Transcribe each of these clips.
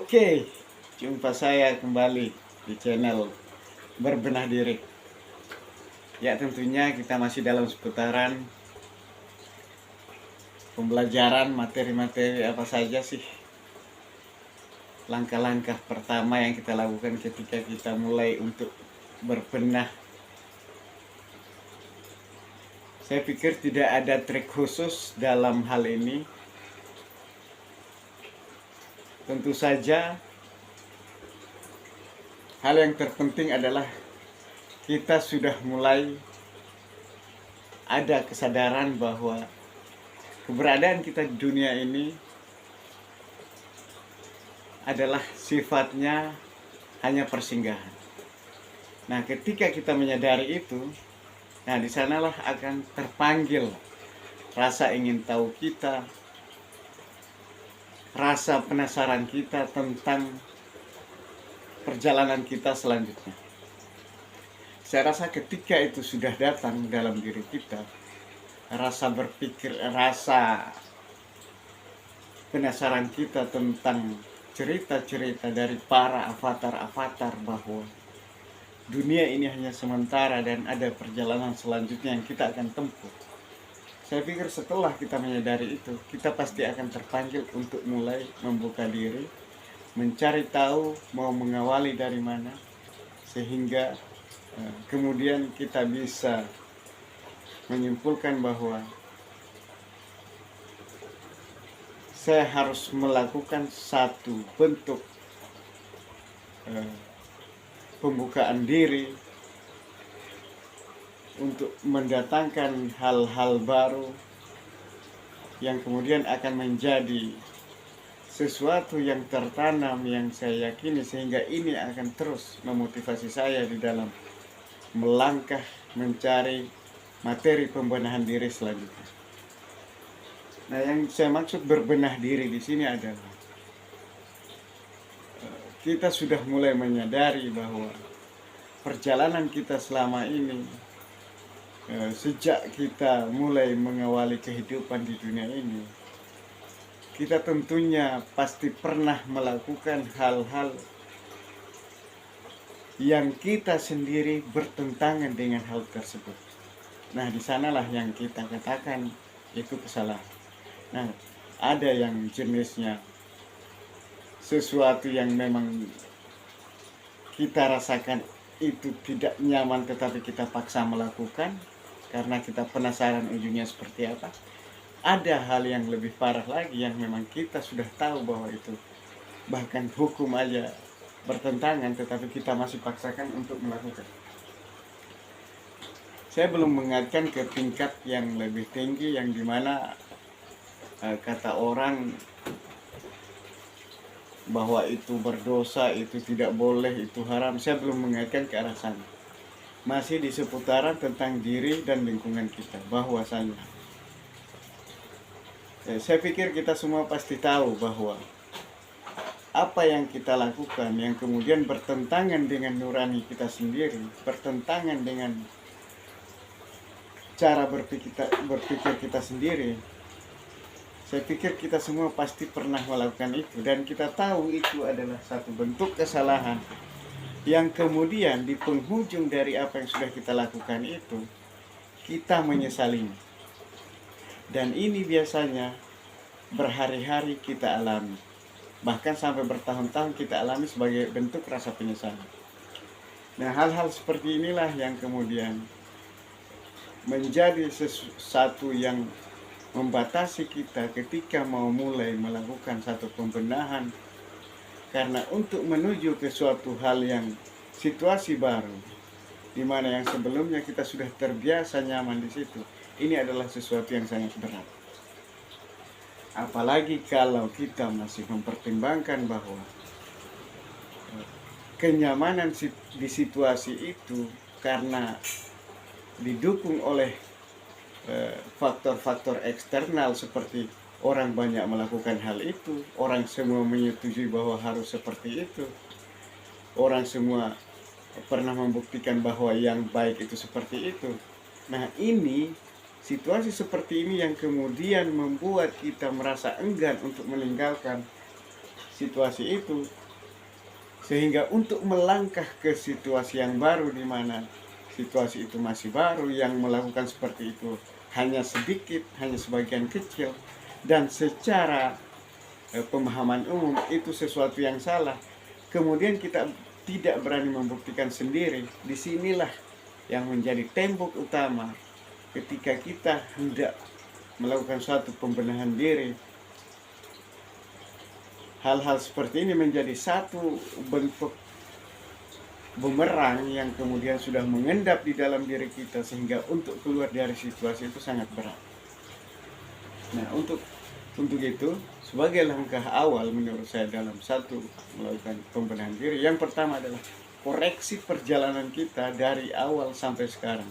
Oke, jumpa saya kembali di channel Berbenah Diri. Ya, tentunya kita masih dalam seputaran pembelajaran materi-materi apa saja sih langkah-langkah pertama yang kita lakukan ketika kita mulai untuk berbenah. Saya pikir tidak ada trik khusus dalam hal ini. Tentu saja hal yang terpenting adalah kita sudah mulai ada kesadaran bahwa keberadaan kita di dunia ini adalah sifatnya hanya persinggahan. Nah, ketika kita menyadari itu, nah di sanalah akan terpanggil rasa ingin tahu kita, rasa penasaran kita tentang perjalanan kita selanjutnya. Saya rasa ketika itu sudah datang dalam diri kita, rasa berpikir, rasa penasaran kita tentang cerita-cerita dari para avatar-avatar bahwa dunia ini hanya sementara dan ada perjalanan selanjutnya yang kita akan tempuh. Saya pikir setelah kita menyadari itu, kita pasti akan terpanggil untuk mulai membuka diri, mencari tahu mau mengawali dari mana, sehingga kemudian kita bisa menyimpulkan bahwa saya harus melakukan satu bentuk pembukaan diri untuk mendatangkan hal-hal baru yang kemudian akan menjadi sesuatu yang tertanam yang saya yakini, sehingga ini akan terus memotivasi saya di dalam melangkah mencari materi pembenahan diri selanjutnya. Nah, yang saya maksud berbenah diri di sini adalah kita sudah mulai menyadari bahwa perjalanan kita selama ini, sejak kita mulai mengawali kehidupan di dunia ini, kita tentunya pasti pernah melakukan hal-hal yang kita sendiri bertentangan dengan hal tersebut. Nah, di sanalah yang kita katakan itu kesalahan. Nah, ada yang jenisnya sesuatu yang memang kita rasakan itu tidak nyaman, tetapi kita paksa melakukan karena kita penasaran ujungnya seperti apa. Ada hal yang lebih parah lagi yang memang kita sudah tahu bahwa itu bahkan hukum aja bertentangan, tetapi kita masih paksakan untuk melakukan. Saya belum mengaitkan ke tingkat yang lebih tinggi yang dimana kata orang bahwa itu berdosa, itu tidak boleh, itu haram. Saya belum mengaitkan ke arah sana. Masih di seputaran tentang diri dan lingkungan kita. Bahwasanya saya pikir kita semua pasti tahu bahwa apa yang kita lakukan yang kemudian bertentangan dengan nurani kita sendiri, bertentangan dengan cara berpikir kita sendiri, saya pikir kita semua pasti pernah melakukan itu, dan kita tahu itu adalah satu bentuk kesalahan yang kemudian di penghujung dari apa yang sudah kita lakukan itu, kita menyesalinya. Dan ini biasanya berhari-hari kita alami, bahkan sampai bertahun-tahun kita alami sebagai bentuk rasa penyesalan. Nah, hal-hal seperti inilah yang kemudian menjadi sesuatu yang membatasi kita ketika mau mulai melakukan satu pembenahan. Karena untuk menuju ke suatu hal yang situasi baru, di mana yang sebelumnya kita sudah terbiasa nyaman di situ, ini adalah sesuatu yang sangat berat. Apalagi kalau kita masih mempertimbangkan bahwa kenyamanan di situasi itu karena didukung oleh faktor-faktor eksternal seperti orang banyak melakukan hal itu, orang semua menyetujui bahwa harus seperti itu, orang semua pernah membuktikan bahwa yang baik itu seperti itu. Nah, ini situasi seperti ini yang kemudian membuat kita merasa enggan untuk meninggalkan situasi itu, sehingga untuk melangkah ke situasi yang baru di mana situasi itu masih baru, yang melakukan seperti itu hanya sedikit, hanya sebagian kecil, dan secara pemahaman umum itu sesuatu yang salah, kemudian kita tidak berani membuktikan sendiri. Disinilah yang menjadi tembok utama ketika kita hendak melakukan suatu pembenahan diri. Hal-hal seperti ini menjadi satu bentuk bumerang yang kemudian sudah mengendap di dalam diri kita, sehingga untuk keluar dari situasi itu sangat berat. Nah, untuk itu, sebagai langkah awal menurut saya dalam satu melakukan pembenahan diri, yang pertama adalah koreksi perjalanan kita dari awal sampai sekarang.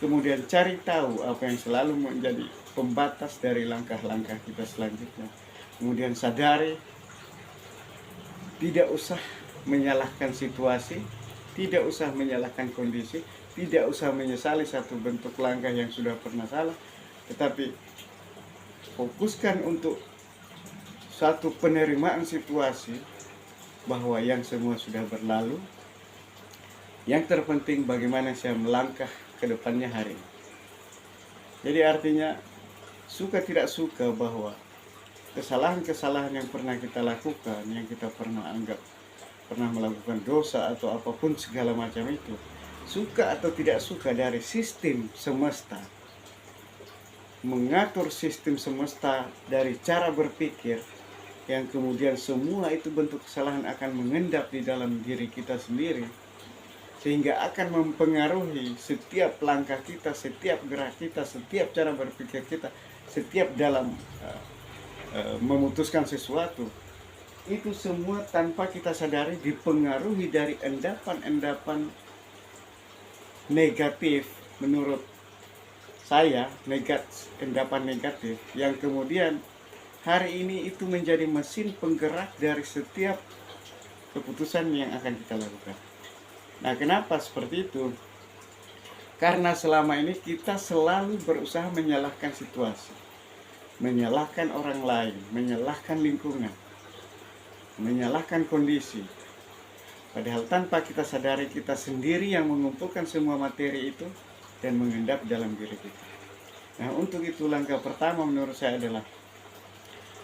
Kemudian cari tahu apa yang selalu menjadi pembatas dari langkah-langkah kita selanjutnya. Kemudian sadari, tidak usah menyalahkan situasi, tidak usah menyalahkan kondisi, tidak usah menyesali satu bentuk langkah yang sudah pernah salah, tetapi fokuskan untuk satu penerimaan situasi bahwa yang semua sudah berlalu. Yang terpenting bagaimana saya melangkah ke depannya hari ini. Jadi artinya suka tidak suka bahwa kesalahan-kesalahan yang pernah kita lakukan, yang kita pernah anggap pernah melakukan dosa atau apapun segala macam itu, suka atau tidak suka dari sistem semesta, mengatur sistem semesta dari cara berpikir, yang kemudian semua itu bentuk kesalahan akan mengendap di dalam diri kita sendiri, sehingga akan mempengaruhi setiap langkah kita, setiap gerak kita, setiap cara berpikir kita, setiap dalam memutuskan sesuatu. Itu semua tanpa kita sadari dipengaruhi dari endapan-endapan negatif, menurut saya endapan negatif, yang kemudian hari ini itu menjadi mesin penggerak dari setiap keputusan yang akan kita lakukan. Nah, kenapa seperti itu? Karena selama ini kita selalu berusaha menyalahkan situasi, menyalahkan orang lain, menyalahkan lingkungan, menyalahkan kondisi. Padahal tanpa kita sadari, kita sendiri yang mengumpulkan semua materi itu dan mengendap dalam diri kita. Nah, untuk itu langkah pertama menurut saya adalah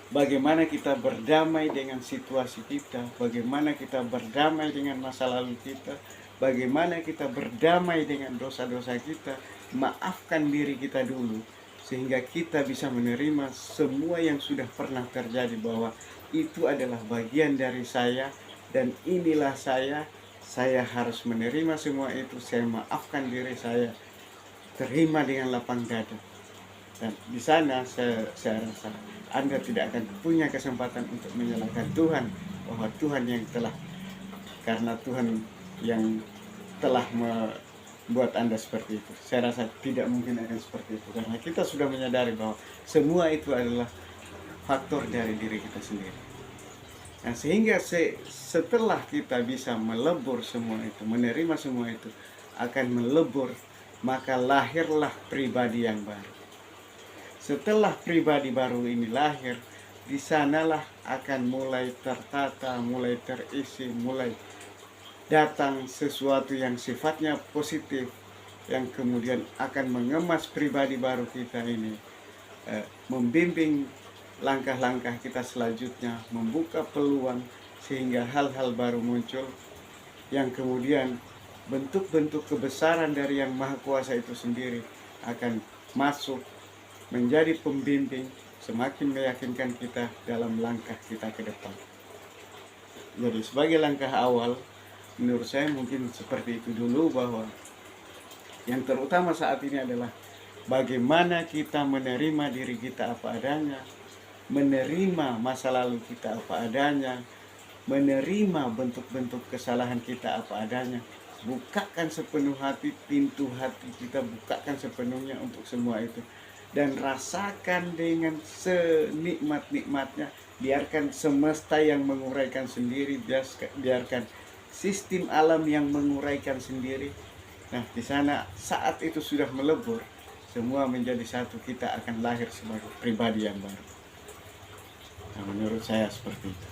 bagaimana kita berdamai dengan situasi kita, bagaimana kita berdamai dengan masa lalu kita, bagaimana kita berdamai dengan dosa-dosa kita, maafkan diri kita dulu, sehingga kita bisa menerima semua yang sudah pernah terjadi, bahwa itu adalah bagian dari saya dan inilah saya harus menerima semua itu, saya maafkan diri saya, terima dengan lapang dada. Dan di sana saya rasa Anda tidak akan punya kesempatan untuk menyalahkan Tuhan, bahwa Tuhan yang telah, karena Tuhan yang telah membuat Anda seperti itu. Saya rasa tidak mungkin akan seperti itu, karena kita sudah menyadari bahwa semua itu adalah faktor dari diri kita sendiri. Nah, sehingga setelah kita bisa melebur semua itu, menerima semua itu, akan melebur, maka lahirlah pribadi yang baru. Setelah pribadi baru ini lahir, di sanalah akan mulai tertata, mulai terisi, mulai datang sesuatu yang sifatnya positif, yang kemudian akan mengemas pribadi baru kita ini, membimbing langkah-langkah kita selanjutnya, membuka peluang sehingga hal-hal baru muncul, yang kemudian bentuk-bentuk kebesaran dari Yang Maha Kuasa itu sendiri akan masuk menjadi pembimbing, semakin meyakinkan kita dalam langkah kita ke depan. Jadi sebagai langkah awal, menurut saya mungkin seperti itu dulu, bahwa yang terutama saat ini adalah bagaimana kita menerima diri kita apa adanya, menerima masa lalu kita apa adanya, menerima bentuk-bentuk kesalahan kita apa adanya. Bukakan sepenuh hati, pintu hati kita bukakan sepenuhnya untuk semua itu, dan rasakan dengan senikmat-nikmatnya. Biarkan semesta yang menguraikan sendiri, biarkan sistem alam yang menguraikan sendiri. Nah, di sana saat itu sudah melebur, semua menjadi satu, kita akan lahir sebagai pribadi yang baru. Nah, menurut saya seperti itu.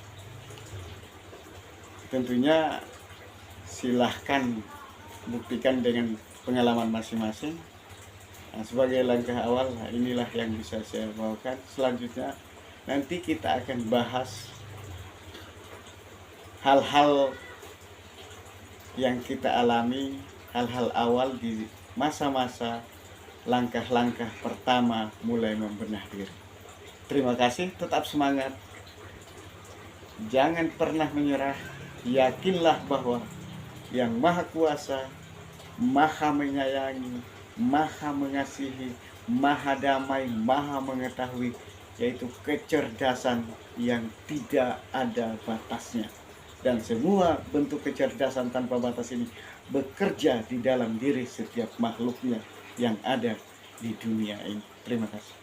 tentunya silahkan buktikan dengan pengalaman masing-masing. Nah, sebagai langkah awal, inilah yang bisa saya bawakan. Selanjutnya nanti kita akan bahas hal-hal yang kita alami, hal-hal awal di masa-masa langkah-langkah pertama mulai membenah diri. Terima kasih, tetap semangat. Jangan pernah menyerah. Yakinlah bahwa Yang Maha Kuasa, Maha menyayangi, Maha mengasihi, Maha damai, Maha mengetahui, yaitu kecerdasan yang tidak ada batasnya. Dan semua bentuk kecerdasan tanpa batas ini bekerja di dalam diri setiap makhluknya yang ada di dunia ini. Terima kasih.